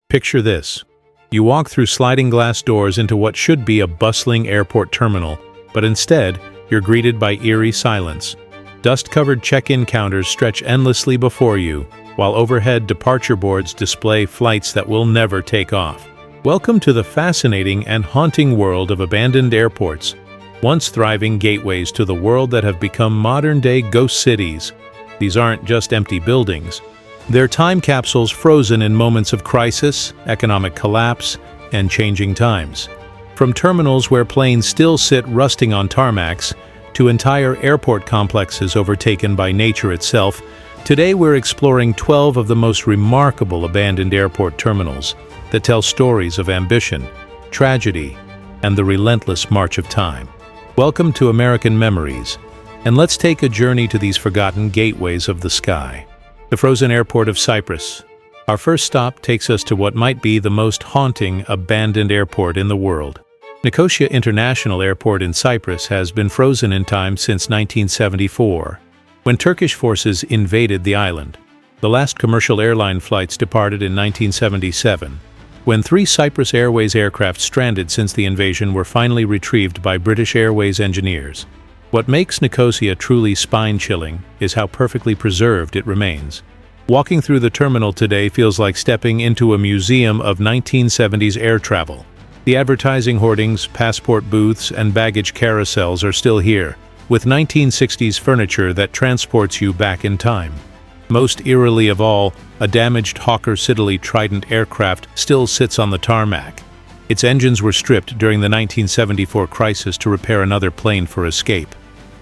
Picture this. You walk through sliding glass doors into what should be a bustling airport terminal, but instead, you're greeted by eerie silence. Dust-covered check-in counters stretch endlessly before you, while overhead departure boards display flights that will never take off. Welcome to the fascinating and haunting world of abandoned airports, once thriving gateways to the world that have become modern-day ghost cities. These aren't just empty buildings. They're time capsules frozen in moments of crisis, economic collapse, and changing times. From terminals where planes still sit rusting on tarmacs, to entire airport complexes overtaken by nature itself, today we're exploring 12 of the most remarkable abandoned airport terminals that tell stories of ambition, tragedy, and the relentless march of time. Welcome to American Memories, and let's take a journey to these forgotten gateways of the sky. The frozen airport of Cyprus. Our first stop takes us to what might be the most haunting abandoned airport in the world. Nicosia International Airport in Cyprus has been frozen in time since 1974, when Turkish forces invaded the island. The last commercial airline flights departed in 1977, when 3 Cyprus Airways aircraft stranded since the invasion were finally retrieved by British Airways engineers. What makes Nicosia truly spine-chilling is how perfectly preserved it remains. Walking through the terminal today feels like stepping into a museum of 1970s air travel. The advertising hoardings, passport booths, and baggage carousels are still here, with 1960s furniture that transports you back in time. Most eerily of all, a damaged Hawker Siddeley Trident aircraft still sits on the tarmac. Its engines were stripped during the 1974 crisis to repair another plane for escape.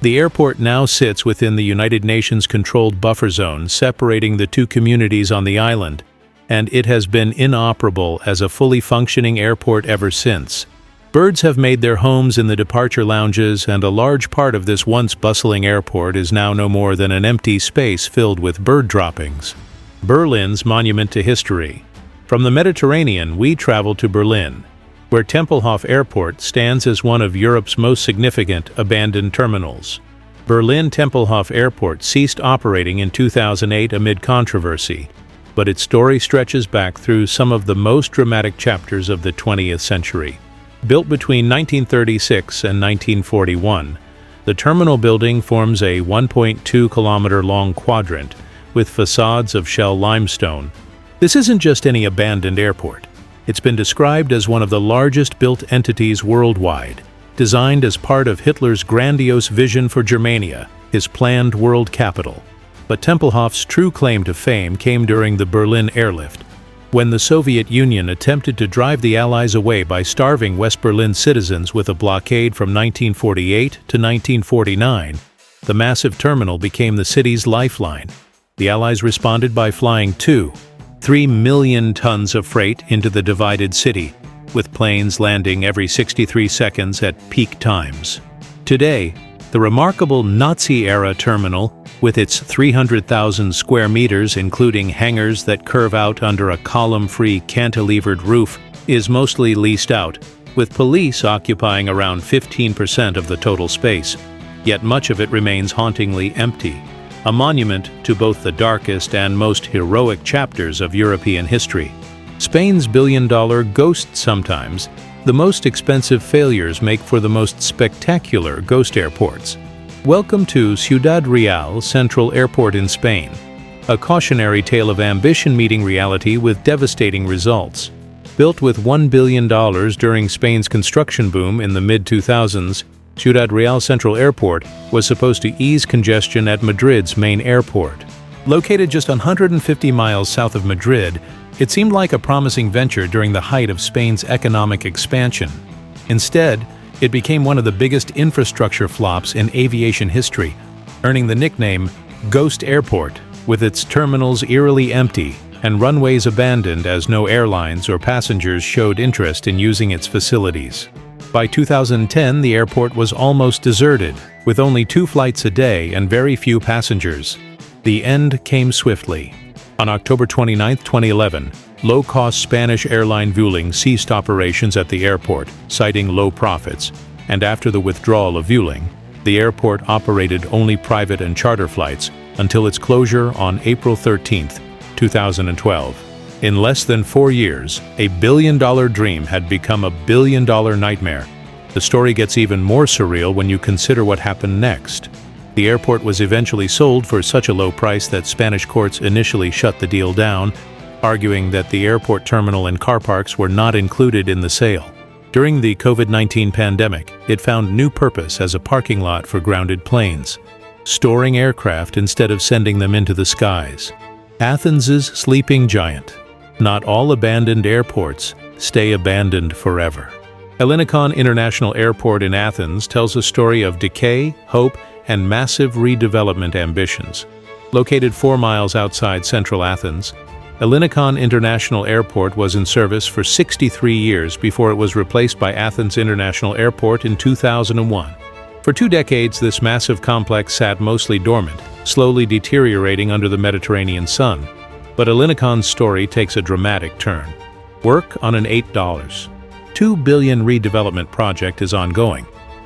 The airport now sits within the United Nations-controlled buffer zone separating the 2 communities on the island, and it has been inoperable as a fully functioning airport ever since. Birds have made their homes in the departure lounges, and a large part of this once bustling airport is now no more than an empty space filled with bird droppings. Berlin's monument to history. From the Mediterranean, we travel to Berlin, where Tempelhof Airport stands as one of Europe's most significant abandoned terminals. Berlin Tempelhof Airport ceased operating in 2008 amid controversy, but its story stretches back through some of the most dramatic chapters of the 20th century. Built between 1936 and 1941, the terminal building forms a 1.2-kilometer-long quadrant with facades of shell limestone. This isn't just any abandoned airport. It's been described as one of the largest built entities worldwide, designed as part of Hitler's grandiose vision for Germania, his planned world capital. But Tempelhof's true claim to fame came during the Berlin airlift, when the Soviet Union attempted to drive the Allies away by starving West Berlin citizens with a blockade from 1948 to 1949. The massive terminal became the city's lifeline. The Allies responded by flying 3 million tons of freight into the divided city, with planes landing every 63 seconds at peak times. Today, the remarkable Nazi-era terminal, with its 300,000 square meters including hangars that curve out under a column-free cantilevered roof, is mostly leased out, with police occupying around 15% of the total space. Yet much of it remains hauntingly empty, a monument to both the darkest and most heroic chapters of European history. Spain's billion-dollar ghost sometimes, the most expensive failures make for the most spectacular ghost airports. Welcome to Ciudad Real Central Airport in Spain, a cautionary tale of ambition meeting reality with devastating results. Built with $1 billion during Spain's construction boom in the mid-2000s, Ciudad Real Central Airport was supposed to ease congestion at Madrid's main airport. Located just 150 miles south of Madrid, it seemed like a promising venture during the height of Spain's economic expansion. Instead, it became one of the biggest infrastructure flops in aviation history, earning the nickname Ghost Airport, with its terminals eerily empty and runways abandoned as no airlines or passengers showed interest in using its facilities. By 2010, the airport was almost deserted, with only 2 flights a day and very few passengers. The end came swiftly. On October 29, 2011, low-cost Spanish airline Vueling ceased operations at the airport, citing low profits, and after the withdrawal of Vueling, the airport operated only private and charter flights until its closure on April 13, 2012. In less than 4 years, a billion-dollar dream had become a billion-dollar nightmare. The story gets even more surreal when you consider what happened next. The airport was eventually sold for such a low price that Spanish courts initially shut the deal down, arguing that the airport terminal and car parks were not included in the sale. During the COVID-19 pandemic, it found new purpose as a parking lot for grounded planes, storing aircraft instead of sending them into the skies. Athens's sleeping giant. Not all abandoned airports stay abandoned forever. Ellinikon International Airport in Athens tells a story of decay, hope, and massive redevelopment ambitions. Located 4 miles outside central Athens, Ellinikon International Airport was in service for 63 years before it was replaced by Athens International Airport in 2001. For 2 decades, this massive complex sat mostly dormant, slowly deteriorating under the Mediterranean sun. But Ellinikon's story takes a dramatic turn. Work on an $8.2 billion redevelopment project is ongoing,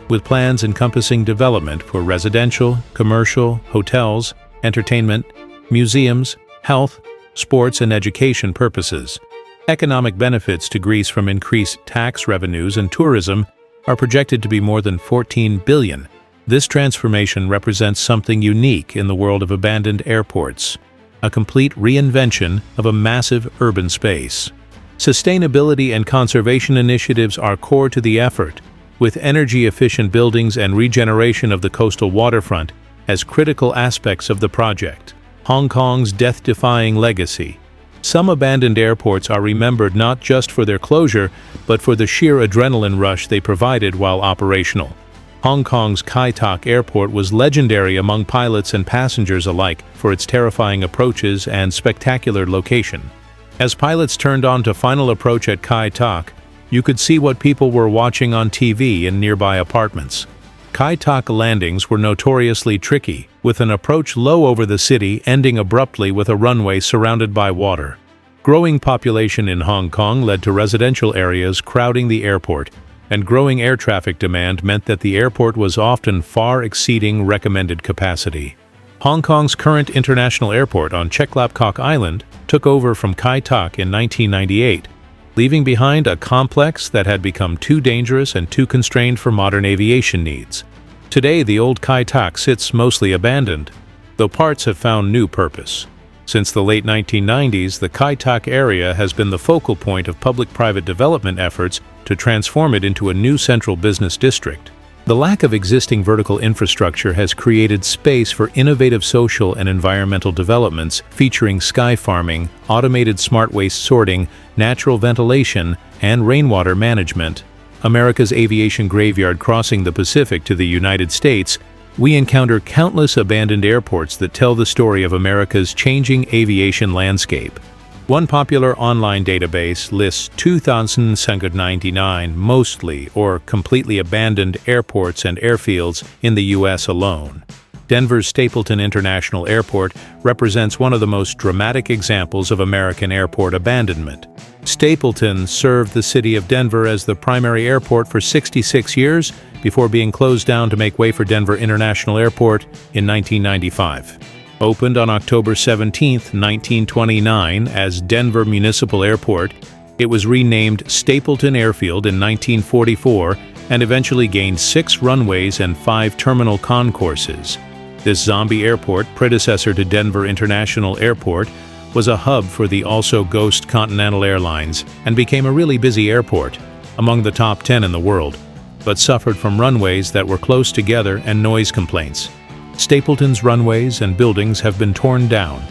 with plans encompassing development for residential, commercial, hotels, entertainment, museums, health, sports, and education purposes. Economic benefits to Greece from increased tax revenues and tourism are projected to be more than $14 billion. This transformation represents something unique in the world of abandoned airports, a complete reinvention of a massive urban space. Sustainability and conservation initiatives are core to the effort, with energy-efficient buildings and regeneration of the coastal waterfront as critical aspects of the project. Hong Kong's death-defying legacy. Some abandoned airports are remembered not just for their closure, but for the sheer adrenaline rush they provided while operational. Hong Kong's Kai Tak Airport was legendary among pilots and passengers alike for its terrifying approaches and spectacular location. As pilots turned on to final approach at Kai Tak, you could see what people were watching on TV in nearby apartments. Kai Tak landings were notoriously tricky, with an approach low over the city ending abruptly with a runway surrounded by water. Growing population in Hong Kong led to residential areas crowding the airport, and growing air traffic demand meant that the airport was often far exceeding recommended capacity. Hong Kong's current international airport on Cheklapkok Island took over from Kai Tak in 1998, leaving behind a complex that had become too dangerous and too constrained for modern aviation needs. Today, the old Kai Tak sits mostly abandoned, though parts have found new purpose. Since the late 1990s, the Kai Tak area has been the focal point of public-private development efforts to transform it into a new central business district. The lack of existing vertical infrastructure has created space for innovative social and environmental developments featuring sky farming, automated smart waste sorting, natural ventilation, and rainwater management. America's aviation graveyard crossing the Pacific to the United States, we encounter countless abandoned airports that tell the story of America's changing aviation landscape. One popular online database lists 2,799 mostly or completely abandoned airports and airfields in the U.S. alone. Denver's Stapleton International Airport represents one of the most dramatic examples of American airport abandonment. Stapleton served the city of Denver as the primary airport for 66 years before being closed down to make way for Denver International Airport in 1995. Opened on October 17, 1929 as Denver Municipal Airport, it was renamed Stapleton Airfield in 1944 and eventually gained 6 runways and 5 terminal concourses. This zombie airport, predecessor to Denver International Airport, was a hub for the also ghost Continental Airlines and became a really busy airport, among the top 10 in the world, but suffered from runways that were close together and noise complaints. Stapleton's runways and buildings have been torn down,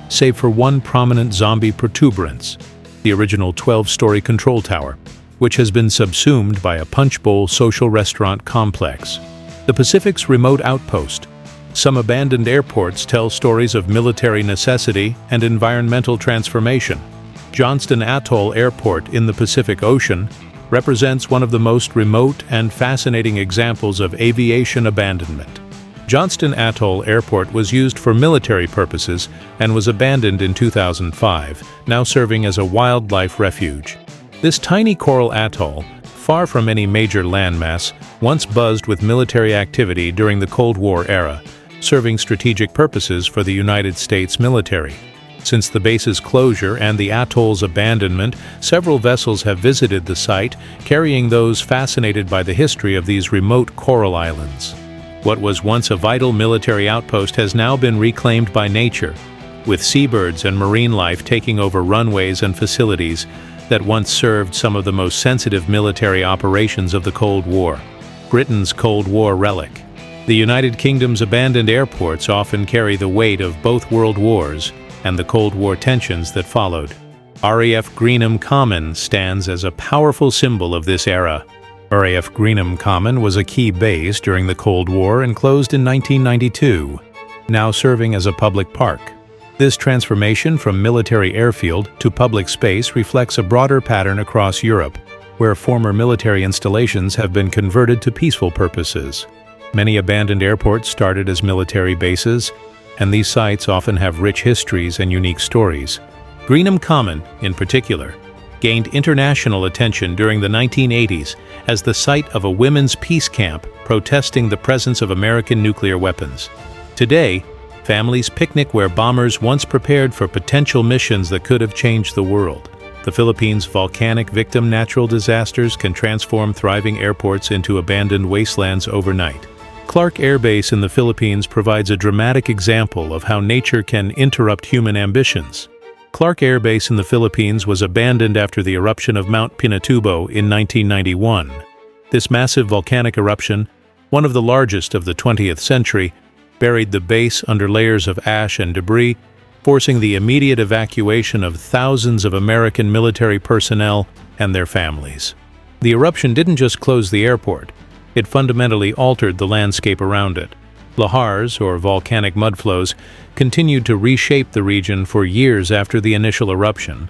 save for one prominent zombie protuberance, the original 12-story control tower, which has been subsumed by a punch bowl social restaurant complex. The Pacific's remote outpost. Some abandoned airports tell stories of military necessity and environmental transformation. Johnston Atoll Airport in the Pacific Ocean represents one of the most remote and fascinating examples of aviation abandonment. Johnston Atoll Airport was used for military purposes and was abandoned in 2005, now serving as a wildlife refuge. This tiny coral atoll, far from any major landmass, once buzzed with military activity during the Cold War era, serving strategic purposes for the United States military. Since the base's closure and the atoll's abandonment, several vessels have visited the site, carrying those fascinated by the history of these remote coral islands. What was once a vital military outpost has now been reclaimed by nature, with seabirds and marine life taking over runways and facilities that once served some of the most sensitive military operations of the Cold War. Britain's Cold War relic. The United Kingdom's abandoned airports often carry the weight of both world wars and the Cold War tensions that followed. RAF Greenham Common stands as a powerful symbol of this era. RAF Greenham Common was a key base during the Cold War and closed in 1992, now serving as a public park. This transformation from military airfield to public space reflects a broader pattern across Europe, where former military installations have been converted to peaceful purposes. Many abandoned airports started as military bases, and these sites often have rich histories and unique stories. Greenham Common, in particular, gained international attention during the 1980s as the site of a women's peace camp protesting the presence of American nuclear weapons. Today, families picnic where bombers once prepared for potential missions that could have changed the world. The Philippines' volcanic victim natural disasters can transform thriving airports into abandoned wastelands overnight. Clark Air Base in the Philippines provides a dramatic example of how nature can interrupt human ambitions. Clark Air Base in the Philippines was abandoned after the eruption of Mount Pinatubo in 1991. This massive volcanic eruption, one of the largest of the 20th century, buried the base under layers of ash and debris, forcing the immediate evacuation of thousands of American military personnel and their families. The eruption didn't just close the airport, it fundamentally altered the landscape around it. Lahars, or volcanic mudflows, continued to reshape the region for years after the initial eruption,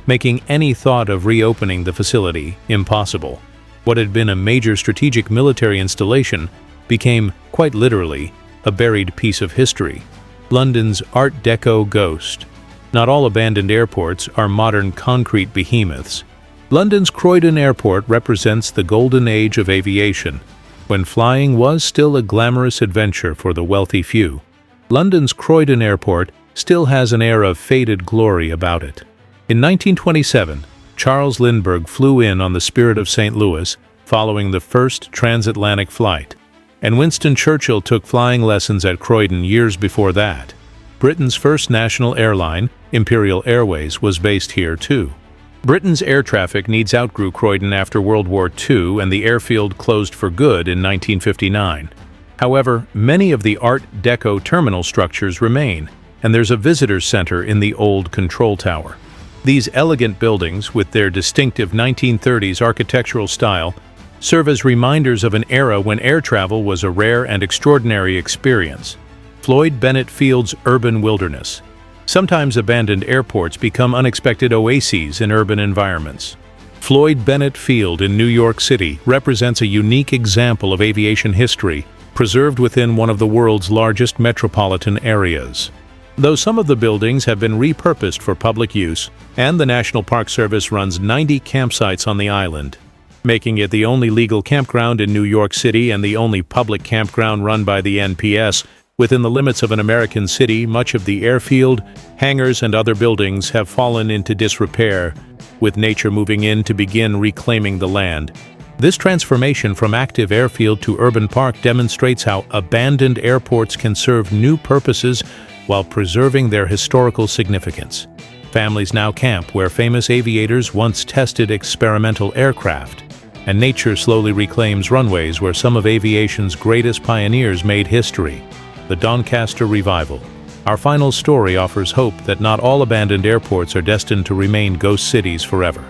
making any thought of reopening the facility impossible. What had been a major strategic military installation became, quite literally, a buried piece of history. London's Art Deco ghost. Not all abandoned airports are modern concrete behemoths. London's Croydon Airport represents the golden age of aviation, when flying was still a glamorous adventure for the wealthy few. London's Croydon Airport still has an air of faded glory about it. In 1927, Charles Lindbergh flew in on the Spirit of St. Louis following the first transatlantic flight, and Winston Churchill took flying lessons at Croydon years before that. Britain's first national airline, Imperial Airways, was based here too. Britain's air traffic needs outgrew Croydon after World War II, and the airfield closed for good in 1959. However, many of the Art Deco terminal structures remain, and there's a visitor center in the old control tower. These elegant buildings, with their distinctive 1930s architectural style, serve as reminders of an era when air travel was a rare and extraordinary experience. Floyd Bennett Field's urban wilderness. Sometimes abandoned airports become unexpected oases in urban environments. Floyd Bennett Field in New York City represents a unique example of aviation history, preserved within one of the world's largest metropolitan areas. Though some of the buildings have been repurposed for public use, and the National Park Service runs 90 campsites on the island, making it the only legal campground in New York City and the only public campground run by the NPS, within the limits of an American city, much of the airfield, hangars, and other buildings have fallen into disrepair, with nature moving in to begin reclaiming the land. This transformation from active airfield to urban park demonstrates how abandoned airports can serve new purposes while preserving their historical significance. Families now camp where famous aviators once tested experimental aircraft, and nature slowly reclaims runways where some of aviation's greatest pioneers made history. The Doncaster Revival. Our final story offers hope that not all abandoned airports are destined to remain ghost cities forever.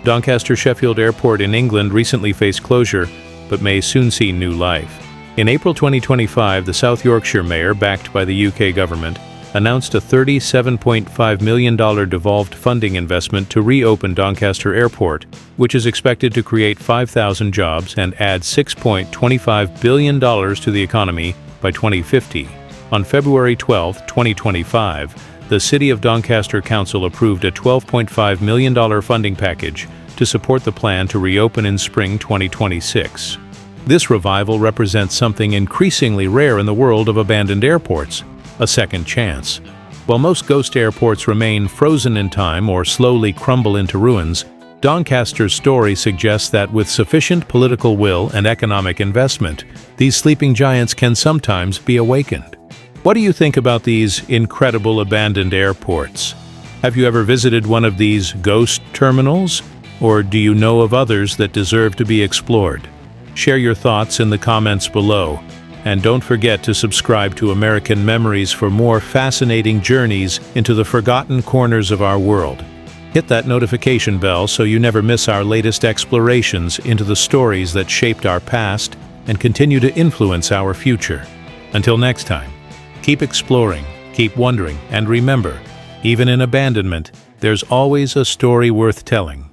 Doncaster Sheffield Airport in England recently faced closure, but may soon see new life. In April 2025, the South Yorkshire Mayor, backed by the UK government, announced a $37.5 million devolved funding investment to reopen Doncaster Airport, which is expected to create 5,000 jobs and add $6.25 billion to the economy by 2050. On February 12, 2025, the City of Doncaster Council approved a $12.5 million funding package to support the plan to reopen in spring 2026. This revival represents something increasingly rare in the world of abandoned airports: a second chance. While most ghost airports remain frozen in time or slowly crumble into ruins, Doncaster's story suggests that with sufficient political will and economic investment, these sleeping giants can sometimes be awakened. What do you think about these incredible abandoned airports? Have you ever visited one of these ghost terminals? Or do you know of others that deserve to be explored? Share your thoughts in the comments below. And don't forget to subscribe to American Memories for more fascinating journeys into the forgotten corners of our world. Hit that notification bell so you never miss our latest explorations into the stories that shaped our past and continue to influence our future. Until next time, keep exploring, keep wondering, and remember, even in abandonment, there's always a story worth telling.